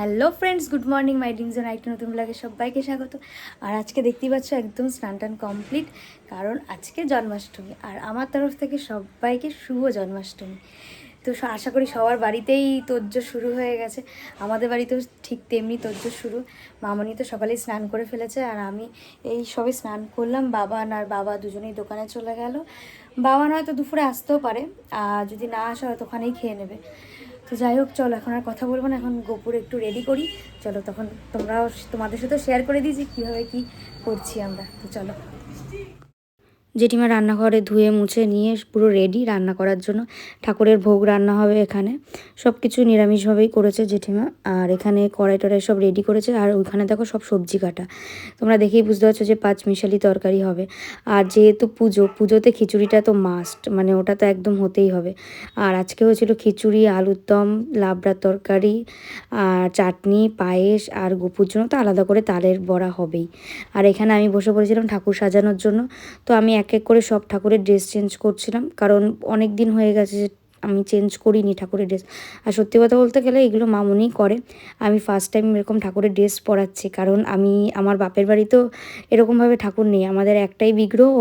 Hello friends, good morning. My dreams and একটা নতুন ব্লগে সবাইকে স্বাগত। আর আজকে দেখতেই পাচ্ছ একদম স্নান টান কমপ্লিট, কারণ আজকে জন্মাষ্টমী। আর আমার তরফ থেকে সবাইকে শুভ জন্মাষ্টমী। তো আশা করি সবার বাড়িতেই তোজ্জোর শুরু হয়ে গেছে। আমাদের বাড়িতেও ঠিক তেমনি তোজ্জোর শুরু। মামনি তো সকালেই স্নান করে ফেলেছে, আর আমি এই সবে স্নান করলাম। বাবা দুজনেই দোকানে চলে গেল। বাবা নয়তো দুপুরে আসতেও পারে, আর যদি না আসা হয় তো ওখানেই খেয়ে নেবে। তো যাই হোক, চলো এখন আর কথা বলবো না, এখন গোপুর একটু রেডি করি। চলো, তখন তোমাদের সাথে শেয়ার করে দিয়েছি কীভাবে কি করছি আমরা। তো চলো। জেঠিমা রান্নাঘরে ধুয়ে মুছে নিয়ে পুরো রেডি রান্না করার জন্য। ঠাকুরের ভোগ রান্না হবে এখানে, সব কিছু নিরামিষভাবেই করেছে জেঠিমা। আর এখানে কড়াই টড়াই সব রেডি করেছে। আর ওইখানে দেখো সব সবজি কাটা, তোমরা দেখেই বুঝতে পারছো যে পাঁচমিশালি তরকারি হবে। আর যেহেতু পুজোতে খিচুড়িটা তো মাস্ট, মানে ওটা তো একদম হতেই হবে। আর আজকে হয়েছিল খিচুড়ি, আলুর দম, লাবড়ার তরকারি, আর চাটনি, পায়েস। আর গোপুর জন্য তো আলাদা করে তালের বড়া হবেই। আর এখানে আমি বসে পড়েছিলাম ঠাকুর সাজানোর জন্য। তো আমি এক এক করে সব ঠাকুরের ড্রেস চেঞ্জ করছিলাম, কারণ অনেক দিন হয়ে গেছে যে আমি চেঞ্জ করিনি ঠাকুরের ড্রেস। আর সত্যি কথা বলতে গেলে এগুলো মামুনিই করে। আমি ফার্স্ট টাইম এরকম ঠাকুরের ড্রেস পরাচ্ছি, কারণ আমার বাপের বাড়িতেও এরকমভাবে ঠাকুর নেই। আমাদের একটাই বিগ্রহ,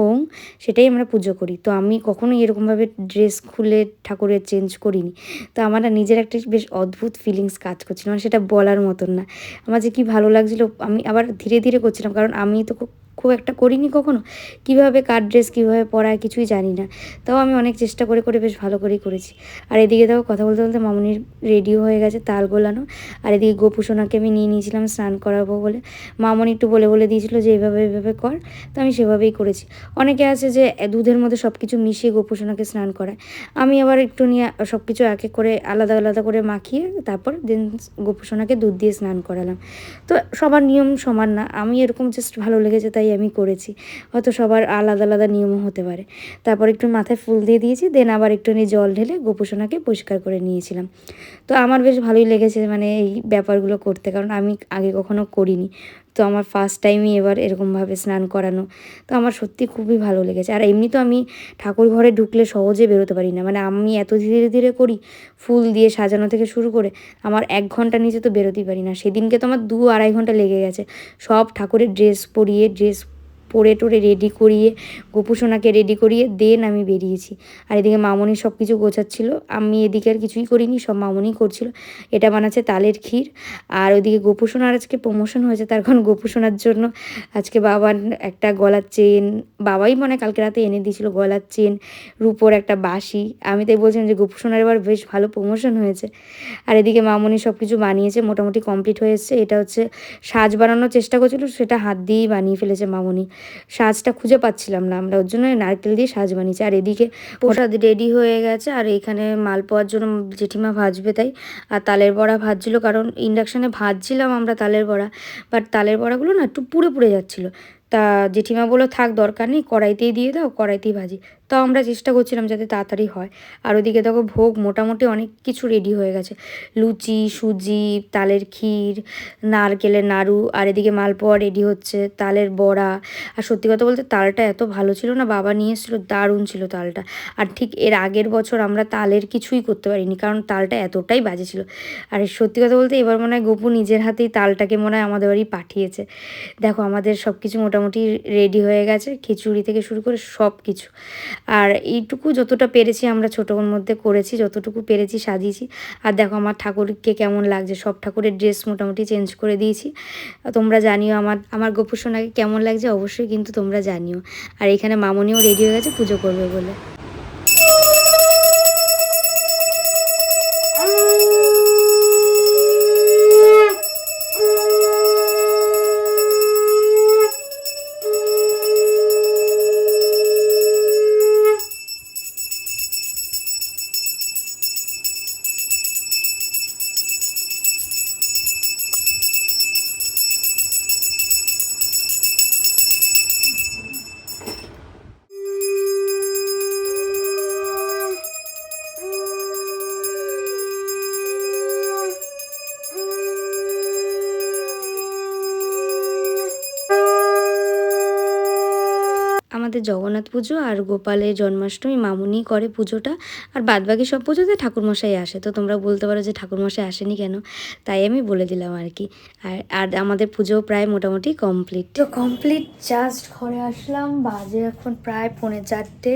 সেটাই আমরা পুজো করি। তো আমি কখনোই এরকমভাবে ড্রেস খুলে ঠাকুরের চেঞ্জ করিনি। তো আমার না নিজের একটা বেশ অদ্ভুত ফিলিংস কাজ করছিল, মানে সেটা বলার মতন না। আমার যে কী ভালো লাগছিলো। আমি আবার ধীরে ধীরে করছিলাম, কারণ আমি তো খুব একটা করিনি কখনো। কীভাবে কার ড্রেস কীভাবে পরায় কিছুই জানি না। তাও আমি অনেক চেষ্টা করে করে বেশ ভালো করেই করেছি। আর এদিকে দেখো কথা বলতে বলতে মামুনির রেডিও হয়ে গেছে, তাল গোলানো। আর এদিকে গোপু সোনাকে আমি নিয়ে নিয়েছিলাম স্নান করাবো বলে। মামুনি একটু বলে বলে দিয়েছিল যে এভাবে এভাবে কর, তো আমি সেভাবেই করেছি। অনেকে আছে যে দুধের মধ্যে সব কিছু মিশিয়ে গোপু সোনাকে স্নান করায়। আমি আবার একটু নিয়ে সব কিছু এক এক করে আলাদা আলাদা করে মাখিয়ে তারপর দেন গোপু সোনাকে দুধ দিয়ে স্নান করালাম। তো সবার নিয়ম সমান না, আমি এরকম জাস্ট ভালো লেগেছে তাই আমি করেছি। হয়তো সবার আলাদা আলাদা নিয়মও হতে পারে। তারপর একটু মাথায় ফুল দিয়ে দিয়েছি, দেন আবার একটু নিয়ে জল ঢেলে গোপু সোনাকে পরিষ্কার করে নিয়েছিলাম। তো আমার বেশ ভালোই লেগেছে মানে এই ব্যাপারগুলো করতে, কারণ আমি আগে কখনো করিনি। তো আমার ফার্স্ট টাইমই এবার এরকমভাবে স্নান করানো। তো আমার সত্যি খুবই ভালো লেগেছে। আর এমনি তো আমি ঠাকুর ঘরে ঢুকলে সহজে বেরোতে পারি না, মানে আমি এত ধীরে ধীরে করি, ফুল দিয়ে সাজানো থেকে শুরু করে আমার 1 ঘন্টা নিচে তো বেরোতেই পারি না। সেদিনকে তো আমার 2-2.5 ঘন্টা লেগে গেছে সব ঠাকুরের ড্রেস পরে টোরে রেডি করিয়ে, গোপু সোনাকে রেডি করিয়ে দেন আমি বেরিয়েছি। আর এদিকে মামনি সব কিছু গোছাচ্ছিল, আমি এদিকে আর কিছুই করিনি, সব মামনি করছিল। এটা বানাচ্ছে তালের ক্ষীর। আর ওইদিকে গোপু সোনার আজকে প্রমোশন হয়েছে, তার কারণ গোপু সোনার জন্য আজকে বাবার একটা গলার চেন, বাবাই মনে কালকে রাতে এনে দিয়েছিল, গলার চেন, রূপোর একটা বাঁশি। আমি তাই বলছিলাম যে গোপু সোনার এবার বেশ ভালো প্রমোশন হয়েছে। আর এদিকে মামনি সব কিছু বানিয়েছে, মোটামুটি কমপ্লিট হয়ে এসছে। এটা হচ্ছে সাজ বানানোর চেষ্টা করছিল, সেটা হাত দিয়েই বানিয়ে ফেলেছে মামনি। সাজটা খুঁজে পাচ্ছিলাম না আমরা, ওর জন্য নারকেল দিয়ে সাজ বানিয়েছি। আর এদিকে প্রসাদ রেডি হয়ে গেছে। আর এইখানে মালপোয়ার জন্য জেঠিমা ভাজবে তাই। আর তালের বড়া ভাজছিল, কারণ ইন্ডাকশানে ভাজছিলাম আমরা তালের বড়া, বাট তালের বড়াগুলো না একটু পুড়ে পুড়ে যাচ্ছিলো। তা জেঠিমা বললো থাক, দরকার নেই, কড়াইতেই দিয়ে দাও, কড়াইতেই ভাজি। তাও আমরা চেষ্টা করছিলাম যাতে তাড়াতাড়ি হয়। আর ওদিকে দেখো ভোগ মোটামুটি অনেক কিছু রেডি হয়ে গেছে। লুচি, সুজি, তালের ক্ষীর, নারকেলের নাড়ু, আর এদিকে মালপোয়া রেডি হচ্ছে, তালের বড়া। আর সত্যি কথা বলতে তালটা এত ভালো ছিল না, বাবা নিয়ে এসেছিলো, দারুণ ছিল তালটা। আর ঠিক এর আগের বছর আমরা তালের কিছুই করতে পারিনি, কারণ তালটা এতটাই বাজে ছিল। আর সত্যি কথা বলতে এবার মনে হয় গোপু নিজের হাতেই তালটাকে মনে হয় আমাদের বাড়ি পাঠিয়েছে। দেখো আমাদের সব কিছু মোটামুটি রেডি হয়ে গেছে, খিচুড়ি থেকে শুরু করে সব কিছু। আর এইটুকু যতটা পেরেছি আমরা ছোটোর মধ্যে করেছি, যতটুকু পেরেছি সাজিয়েছি। আর দেখো আমার ঠাকুরকে কেমন লাগছে, সব ঠাকুরের ড্রেস মোটামুটি চেঞ্জ করে দিয়েছি। তোমরা জানিও আমার গোপু সোনাকে কেমন লাগছে, অবশ্যই কিন্তু তোমরা জানিও। আর এখানে মামনিও রেডি হয়ে গেছে পুজো করবে বলে। আমাদের জগন্নাথ পুজো আর গোপালের জন্মাষ্টমী মামুনি করে পুজোটা, আর বাদবাকি সব পুজোতে ঠাকুরমশাই আসে। তো তোমরা বলতে পারো যে ঠাকুরমশাই আসেনি কেন, তাই আমি বলে দিলাম আর কি। আর আমাদের পুজো প্রায় মোটামুটি কমপ্লিট। তো কমপ্লিট, জাস্ট ঘরে আসলাম, বাজে এখন প্রায় 3:45।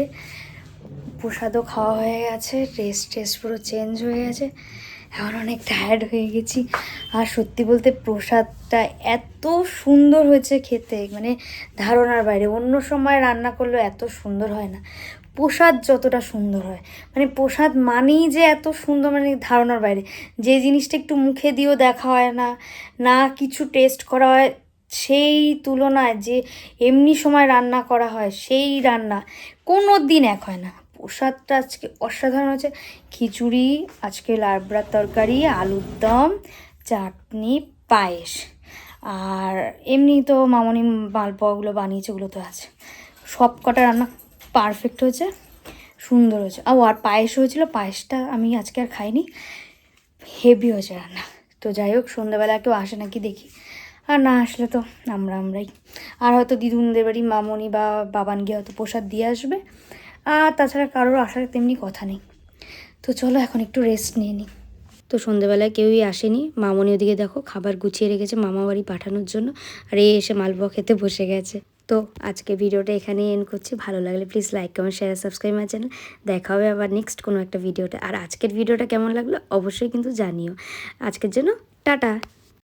প্রসাদও খাওয়া হয়ে গেছে, টেস্ট পুরো চেঞ্জ হয়ে গেছে, এখন অনেক টায়ার্ড হয়ে গেছি। আর সত্যি বলতে প্রসাদটা এত সুন্দর হয়েছে খেতে, মানে ধারণার বাইরে। অন্য সময় রান্না করলেও এত সুন্দর হয় না, প্রসাদ যতটা সুন্দর হয়, মানে প্রসাদ মানেই যে এত সুন্দর, মানে ধারণার বাইরে। যে জিনিসটা একটু মুখে দিয়েও দেখা হয় না, না কিছু টেস্ট করা হয়, সেই তুলনায় যে এমনি সময় রান্না করা হয়, সেই রান্না কোনো দিন এক হয় না। প্রসাদটা আজকে অসাধারণ হয়েছে। খিচুড়ি, আজকে লাবড়ার তরকারি, আলুর দম, চাটনি, পায়েস, আর এমনি তো মামনি মালপোয়াগুলো বানিয়েছে, ওগুলো তো আছে। সব কটা রান্না পারফেক্ট হয়েছে, সুন্দর হয়েছে। আর পায়েস হয়েছিল, পায়েসটা আমি আজকে আর খাইনি, হেভি হয়েছে রান্না। তো যাই হোক, সন্ধ্যাবেলা কেউ আসে নাকি দেখি, আর না আসলে তো আমরাই। আর হয়তো দিদুনদের বাড়ি মামনি বা বাবান গিয়ে হয়তো প্রসাদ দিয়ে আসবে, আর তাছাড়া কারোর আসার তেমনি কথা নেই। তো চলো এখন একটু রেস্ট নিয়ে নিই। তো সন্ধ্যেবেলায় কেউই আসেনি, মামনি ওদিকে দেখো খাবার গুছিয়ে রেখেছে মামা বাড়ি পাঠানোর জন্য, আর এই এসে মালপোয়া খেতে বসে গেছে। তো আজকে ভিডিওটা এখানেই এন্ড করছি। ভালো লাগলে please like, comment, share, subscribe my channel. দেখা হবে আবার নেক্সট কোনো একটা ভিডিওতে। আর আজকের ভিডিওটা কেমন লাগলো অবশ্যই কিন্তু জানিও। আজকের জন্য টাটা।